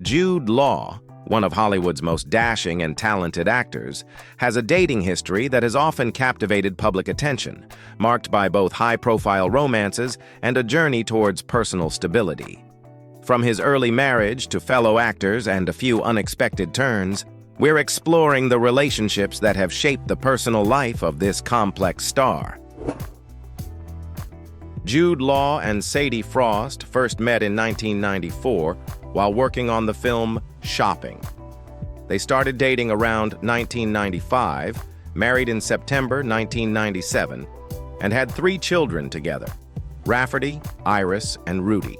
Jude Law, one of Hollywood's most dashing and talented actors, has a dating history that has often captivated public attention, marked by both high-profile romances and a journey towards personal stability. From his early marriage to fellow actors and a few unexpected turns, we're exploring the relationships that have shaped the personal life of this complex star. Jude Law and Sadie Frost first met in 1994 while working on the film Shopping. They started dating around 1995, married in September 1997, and had 3 children together: Rafferty, Iris, and Rudy.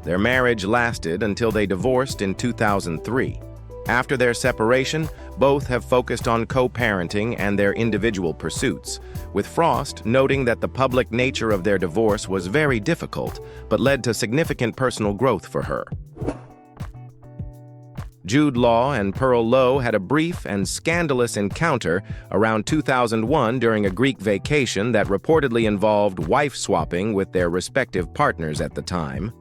Their marriage lasted until they divorced in 2003. After their separation, both have focused on co-parenting and their individual pursuits, with Frost noting that the public nature of their divorce was very difficult but led to significant personal growth for her. Jude Law and Pearl Lowe had a brief and scandalous encounter around 2001 during a Greek vacation that reportedly involved wife-swapping with their respective partners at the time,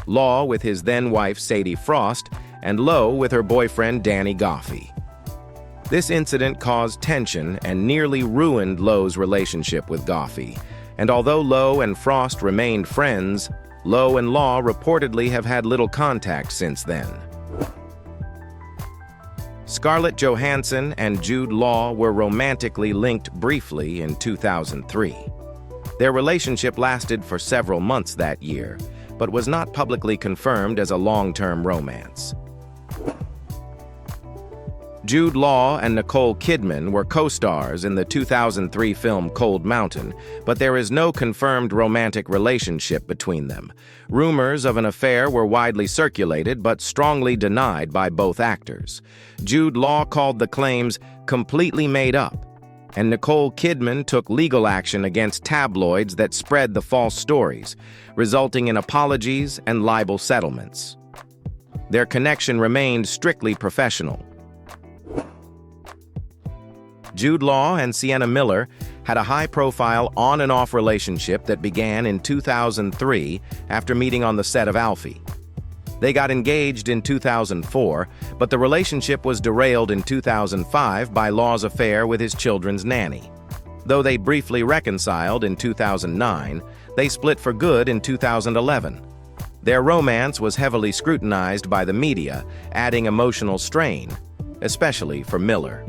Law with his then-wife Sadie Frost, and Lowe with her boyfriend Danny Goffey. This incident caused tension and nearly ruined Lowe's relationship with Goffey, and although Lowe and Frost remained friends, Lowe and Law reportedly have had little contact since then. Scarlett Johansson and Jude Law were romantically linked briefly in 2003. Their relationship lasted for several months that year, but was not publicly confirmed as a long-term romance. Jude Law and Nicole Kidman were co-stars in the 2003 film Cold Mountain, but there is no confirmed romantic relationship between them. Rumors of an affair were widely circulated but strongly denied by both actors. Jude Law called the claims completely made up, and Nicole Kidman took legal action against tabloids that spread the false stories, resulting in apologies and libel settlements. Their connection remained strictly professional. Jude Law and Sienna Miller had a high-profile on-and-off relationship that began in 2003 after meeting on the set of Alfie. They got engaged in 2004, but the relationship was derailed in 2005 by Law's affair with his children's nanny. Though they briefly reconciled in 2009, they split for good in 2011. Their romance was heavily scrutinized by the media, adding emotional strain, especially for Miller.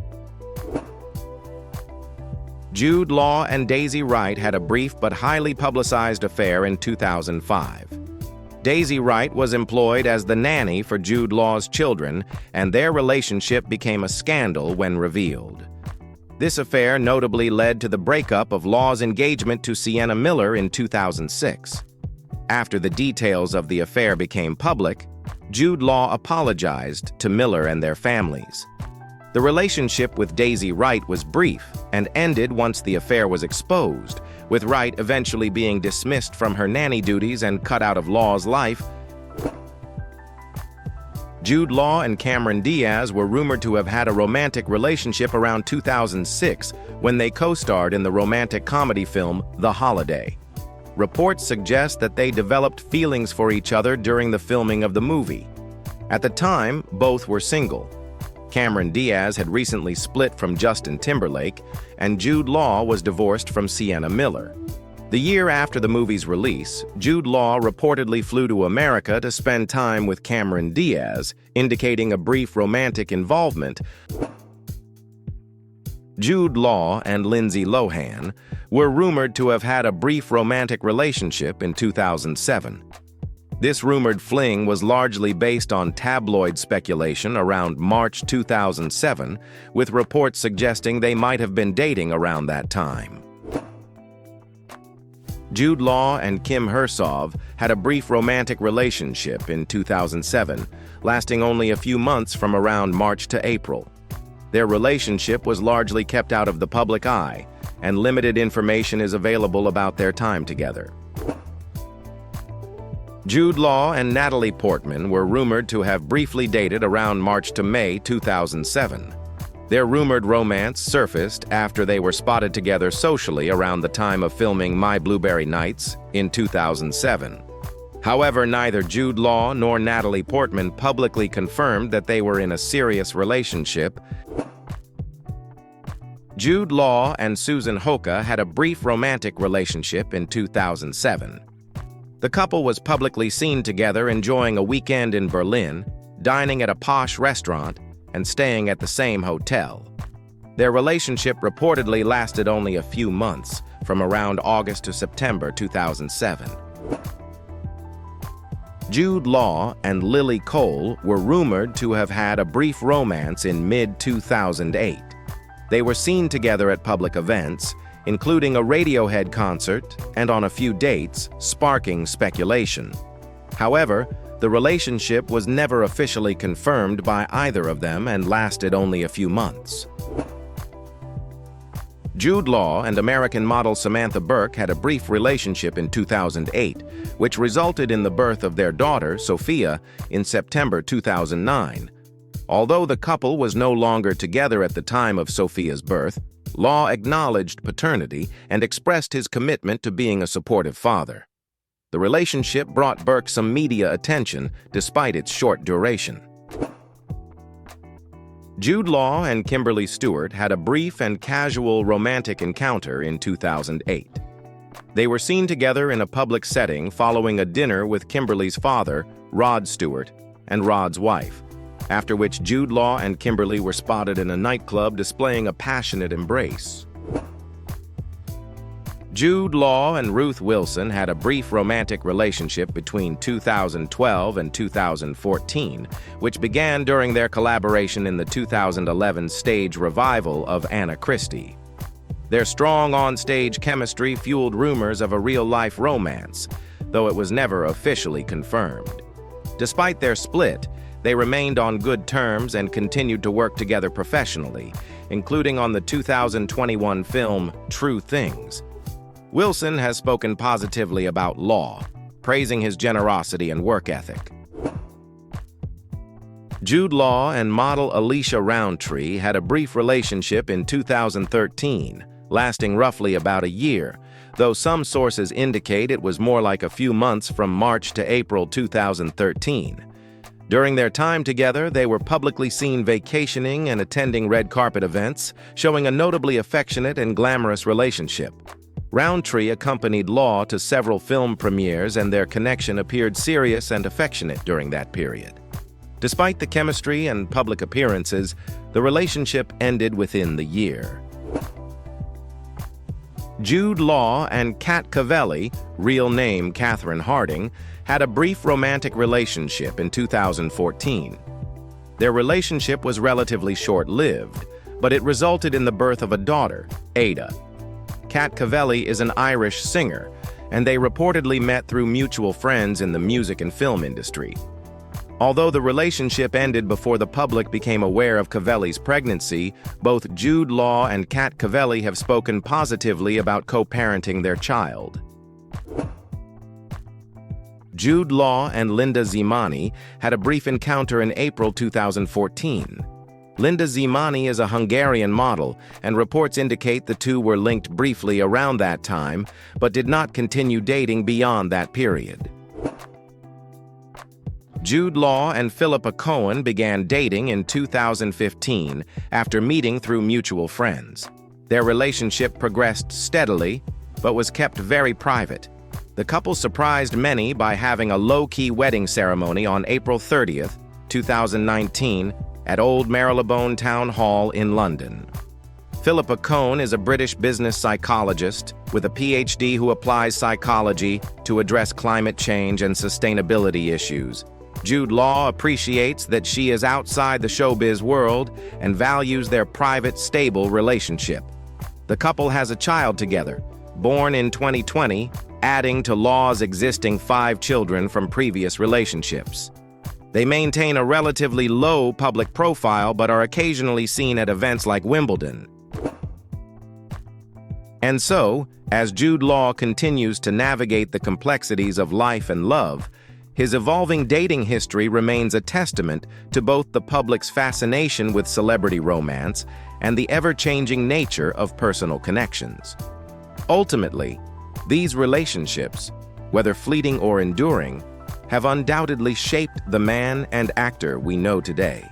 Jude Law and Daisy Wright had a brief but highly publicized affair in 2005. Daisy Wright was employed as the nanny for Jude Law's children, and their relationship became a scandal when revealed. This affair notably led to the breakup of Law's engagement to Sienna Miller in 2006. After the details of the affair became public, Jude Law apologized to Miller and their families. The relationship with Daisy Wright was brief and ended once the affair was exposed, with Wright eventually being dismissed from her nanny duties and cut out of Law's life. Jude Law and Cameron Diaz were rumored to have had a romantic relationship around 2006 when they co-starred in the romantic comedy film The Holiday. Reports suggest that they developed feelings for each other during the filming of the movie. At the time, both were single. Cameron Diaz had recently split from Justin Timberlake, and Jude Law was divorced from Sienna Miller. The year after the movie's release, Jude Law reportedly flew to America to spend time with Cameron Diaz, indicating a brief romantic involvement. Jude Law and Lindsay Lohan were rumored to have had a brief romantic relationship in 2007. This rumored fling was largely based on tabloid speculation around March 2007, with reports suggesting they might have been dating around that time. Jude Law and Kim Hersov had a brief romantic relationship in 2007, lasting only a few months from around March to April. Their relationship was largely kept out of the public eye, and limited information is available about their time together. Jude Law and Natalie Portman were rumored to have briefly dated around March to May 2007. Their rumored romance surfaced after they were spotted together socially around the time of filming My Blueberry Nights in 2007. However, neither Jude Law nor Natalie Portman publicly confirmed that they were in a serious relationship. Jude Law and Susan Hoka had a brief romantic relationship in 2007. The couple was publicly seen together enjoying a weekend in Berlin, dining at a posh restaurant, and staying at the same hotel. Their relationship reportedly lasted only a few months, from around August to September 2007. Jude Law and Lily Cole were rumored to have had a brief romance in mid-2008. They were seen together at public events, including a Radiohead concert and on a few dates, sparking speculation. However, the relationship was never officially confirmed by either of them and lasted only a few months. Jude Law and American model Samantha Burke had a brief relationship in 2008, which resulted in the birth of their daughter, Sophia, in September 2009. Although the couple was no longer together at the time of Sophia's birth, Law acknowledged paternity and expressed his commitment to being a supportive father. The relationship brought Burke some media attention, despite its short duration. Jude Law and Kimberly Stewart had a brief and casual romantic encounter in 2008. They were seen together in a public setting following a dinner with Kimberly's father, Rod Stewart, and Rod's wife, after which Jude Law and Kimberly were spotted in a nightclub displaying a passionate embrace. Jude Law and Ruth Wilson had a brief romantic relationship between 2012 and 2014, which began during their collaboration in the 2011 stage revival of Anna Christie. Their strong on-stage chemistry fueled rumors of a real-life romance, though it was never officially confirmed. Despite their split, they remained on good terms and continued to work together professionally, including on the 2021 film True Things. Wilson has spoken positively about Law, praising his generosity and work ethic. Jude Law and model Alicia Roundtree had a brief relationship in 2013, lasting roughly about a year, though some sources indicate it was more like a few months from March to April 2013. During their time together, they were publicly seen vacationing and attending red carpet events, showing a notably affectionate and glamorous relationship. Roundtree accompanied Law to several film premieres, and their connection appeared serious and affectionate during that period. Despite the chemistry and public appearances, the relationship ended within the year. Jude Law and Kat Cavelli, real name Catherine Harding, had a brief romantic relationship in 2014. Their relationship was relatively short-lived, but it resulted in the birth of a daughter, Ada. Kat Cavelli is an Irish singer, and they reportedly met through mutual friends in the music and film industry. Although the relationship ended before the public became aware of Cavelli's pregnancy, both Jude Law and Kat Cavelli have spoken positively about co-parenting their child. Jude Law and Linda Zimani had a brief encounter in April 2014. Linda Zimani is a Hungarian model, and reports indicate the two were linked briefly around that time, but did not continue dating beyond that period. Jude Law and Philippa Cohen began dating in 2015 after meeting through mutual friends. Their relationship progressed steadily, but was kept very private. The couple surprised many by having a low-key wedding ceremony on April 30th, 2019, at Old Marylebone Town Hall in London. Philippa Cohen is a British business psychologist with a PhD who applies psychology to address climate change and sustainability issues. Jude Law appreciates that she is outside the showbiz world and values their private, stable relationship. The couple has a child together, born in 2020, adding to Law's existing 5 children from previous relationships. They maintain a relatively low public profile but are occasionally seen at events like Wimbledon. And so, as Jude Law continues to navigate the complexities of life and love, his evolving dating history remains a testament to both the public's fascination with celebrity romance and the ever-changing nature of personal connections. Ultimately, these relationships, whether fleeting or enduring, have undoubtedly shaped the man and actor we know today.